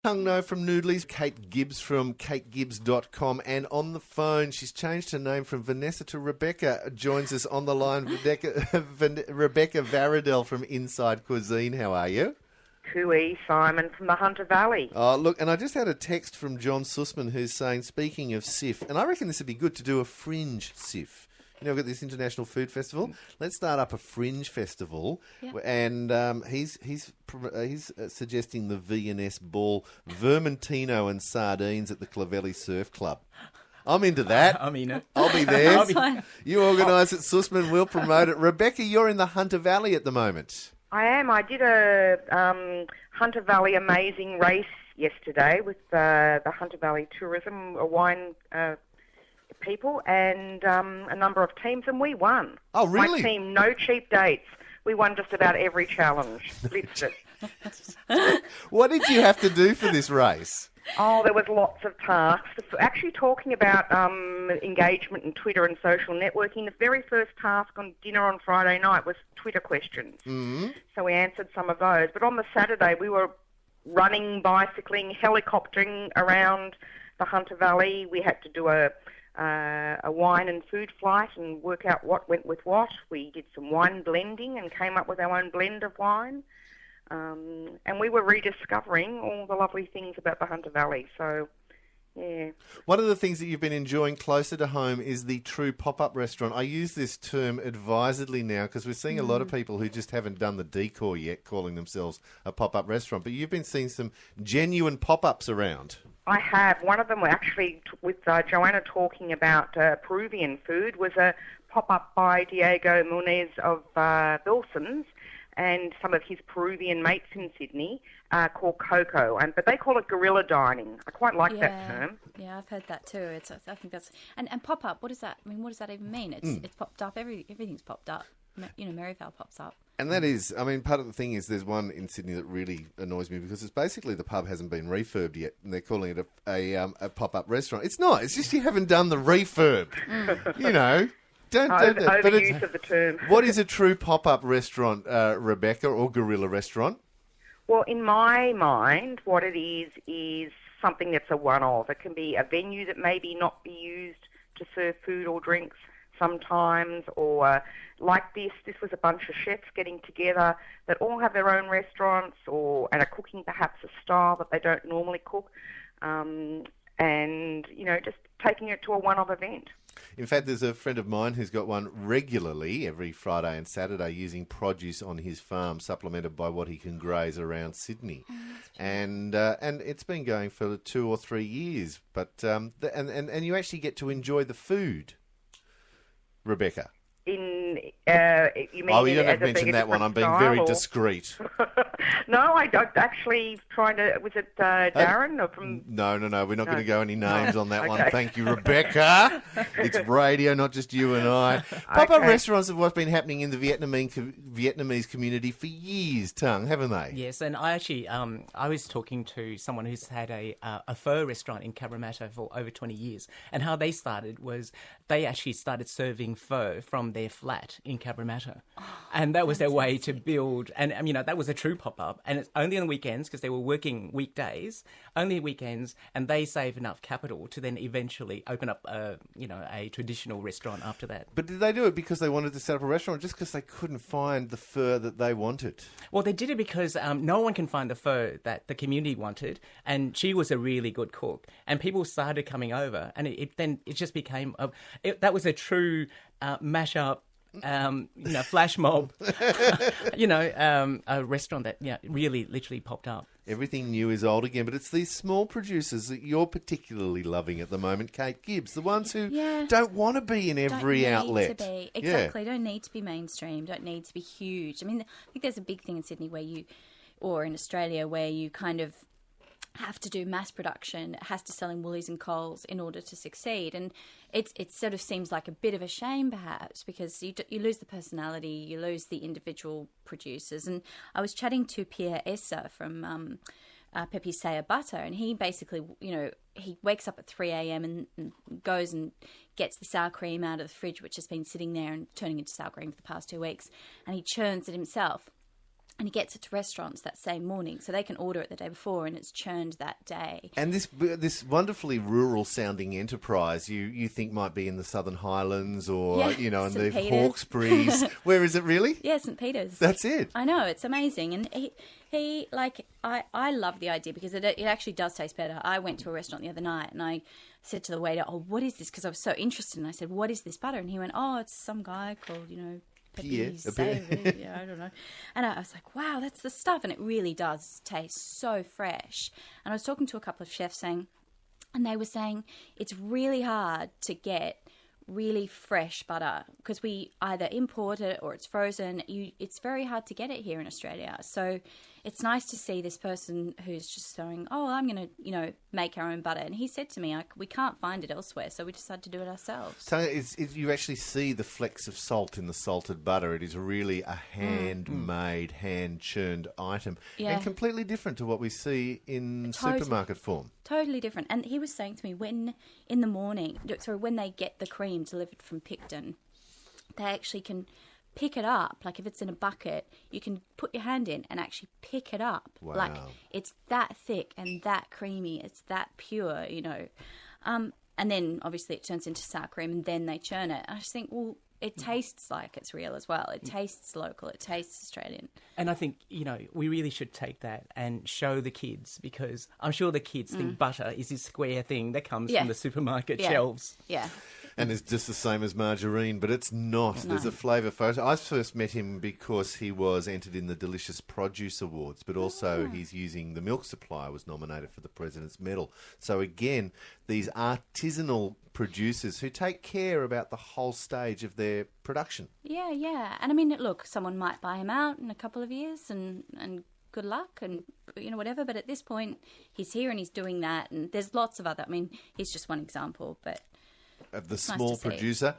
Thang Ngo from Noodlies, Kate Gibbs from kategibbs.com, and on the phone, she's changed her name from Vanessa to Rebecca, joins us on the line, Rebecca Varidel from Inside Cuisine. How are you? Cooey, Simon from the Hunter Valley. Oh, look, and I just had a text from John Sussman who's saying, speaking of SIF, and I reckon this would be good to do a fringe SIF. You know, we've got this International Food Festival. Let's start up a fringe festival, and he's suggesting the V&S ball, Vermentino and sardines at the Clavelli Surf Club. I'm into that. I'm in it. I'll be there. You organise it, Sussman. We'll promote it. Rebecca, you're in the Hunter Valley at the moment. I am. I did a Hunter Valley amazing race yesterday with the Hunter Valley Tourism, a wine people, and a number of teams, and we won. Oh, really? My team, no cheap dates. We won just about every challenge. Blitzed it. What did you have to do for this race? Oh, there was lots of tasks. Actually, talking about engagement and Twitter and social networking, the very first task on dinner on Friday night was Twitter questions. Mm-hmm. So we answered some of those. But on the Saturday, we were running, bicycling, helicoptering around the Hunter Valley. We had to do a wine and food flight and work out what went with what. We did some wine blending and came up with our own blend of wine. And we were rediscovering all the lovely things about the Hunter Valley. So, yeah. One of the things that you've been enjoying closer to home is the true pop-up restaurant. I use this term advisedly now because we're seeing a lot of people who just haven't done the decor yet, calling themselves a pop-up restaurant. But you've been seeing some genuine pop-ups around. I have. One of them were actually, with Joanna talking about Peruvian food, was a pop-up by Diego Munez of Bilson's and some of his Peruvian mates in Sydney called Coco, but they call it guerrilla dining. I quite like that term. Yeah, I've heard that too. I think that's and pop-up. What does that? I mean, what does that even mean? It's popped up. Everything's popped up. You know, Maryvale pops up. And that is, I mean, part of the thing is there's one in Sydney that really annoys me because it's basically the pub hasn't been refurbed yet and they're calling it a pop-up restaurant. It's not. It's just you haven't done the refurb. You know. Overuse of the term. What is a true pop-up restaurant, Rebecca, or guerrilla restaurant? Well, in my mind, what it is something that's a one-off. It can be a venue that maybe not be used to serve food or drinks sometimes, or like this was a bunch of chefs getting together that all have their own restaurants and are cooking perhaps a style that they don't normally cook, and, you know, just taking it to a one-off event. In fact, there's a friend of mine who's got one regularly every Friday and Saturday using produce on his farm, supplemented by what he can graze around Sydney. And it's been going for 2 or 3 years. But and you actually get to enjoy the food, Rebecca. You mean? Oh, you don't have to mention that one. I'm being very discreet. No, I don't actually trying to. Was it Darren or from? No. We're not going to go any names on that one. Thank you, Rebecca. It's radio, not just you and I. Pop-up restaurants have what's been happening in the Vietnamese community for years, Thang, haven't they? Yes, and I actually I was talking to someone who's had a pho restaurant in Cabramatta for over 20 years, and how they started was they actually started serving pho from their flat in Cabramatta, and that was their way to build. And you know, that was a true pop-up, and it's only on the weekends because they were working weekdays, only weekends, and they save enough capital to then eventually open up a traditional restaurant after that. But did they do it because they wanted to set up a restaurant, or just because they couldn't find the pho that they wanted? Well, they did it because no one can find the pho that the community wanted, and she was a really good cook, and people started coming over, and it just became that was a true mash-up, flash mob, a restaurant that really literally popped up. Everything new is old again, but it's these small producers that you're particularly loving at the moment, Kate Gibbs, the ones who don't want to be in every outlet. Don't need to be. Exactly, don't need to be mainstream, don't need to be huge. I mean, I think there's a big thing in Sydney or in Australia where you kind of have to do mass production. It has to sell in Woolies and Coles in order to succeed, and it sort of seems like a bit of a shame perhaps because you lose the personality, you lose the individual producers. And I was chatting to Pierre Esser from Pepe Saya Butter, and he basically, he wakes up at 3 a.m. and goes and gets the sour cream out of the fridge, which has been sitting there and turning into sour cream for the past 2 weeks, and he churns it himself. And he gets it to restaurants that same morning, so they can order it the day before, and it's churned that day. And this wonderfully rural-sounding enterprise, you think might be in the Southern Highlands or, Yeah, in St. the Peters. Hawkesbury's. Where is it really? Yeah, St. Peters. That's it. I know, it's amazing. And he like, I love the idea because it actually does taste better. I went to a restaurant the other night and I said to the waiter, "Oh, what is this?" Because I was so interested. And I said, "What is this butter?" And he went, "Oh, it's some guy called, Peppy Savory." Yeah, I don't know. And I was like, wow, that's the stuff. And it really does taste so fresh. And I was talking to a couple of chefs and they were saying it's really hard to get really fresh butter because we either import it or it's frozen. It's very hard to get it here in Australia. So it's nice to see this person who's just saying, "Oh, I'm going to, make our own butter." And he said to me, we can't find it elsewhere, so we decided to do it ourselves. So you actually see the flecks of salt in the salted butter. It is really a handmade, hand-churned item. Yeah. And completely different to what we see in supermarket form. Totally different. And he was saying to me, when they get the cream delivered from Picton, they actually can pick it up. Like if it's in a bucket, you can put your hand in and actually pick it up. Wow. Like it's that thick and that creamy. It's that pure, And then obviously it turns into sour cream and then they churn it. I just think, well, it tastes like it's real as well. It tastes local. It tastes Australian. And I think, we really should take that and show the kids because I'm sure the kids think butter is this square thing that comes from the supermarket shelves. Yeah. And it's just the same as margarine, but it's not. No. There's a flavour photo. I first met him because he was entered in the Delicious Produce Awards, but also he's using the milk supply, was nominated for the President's Medal. So again, these artisanal producers who take care about the whole stage of their production. Yeah, yeah. And I mean, look, someone might buy him out in a couple of years and good luck and, whatever. But at this point, he's here and he's doing that. And there's lots of other, he's just one example, but Of the it's nice small to see. producer.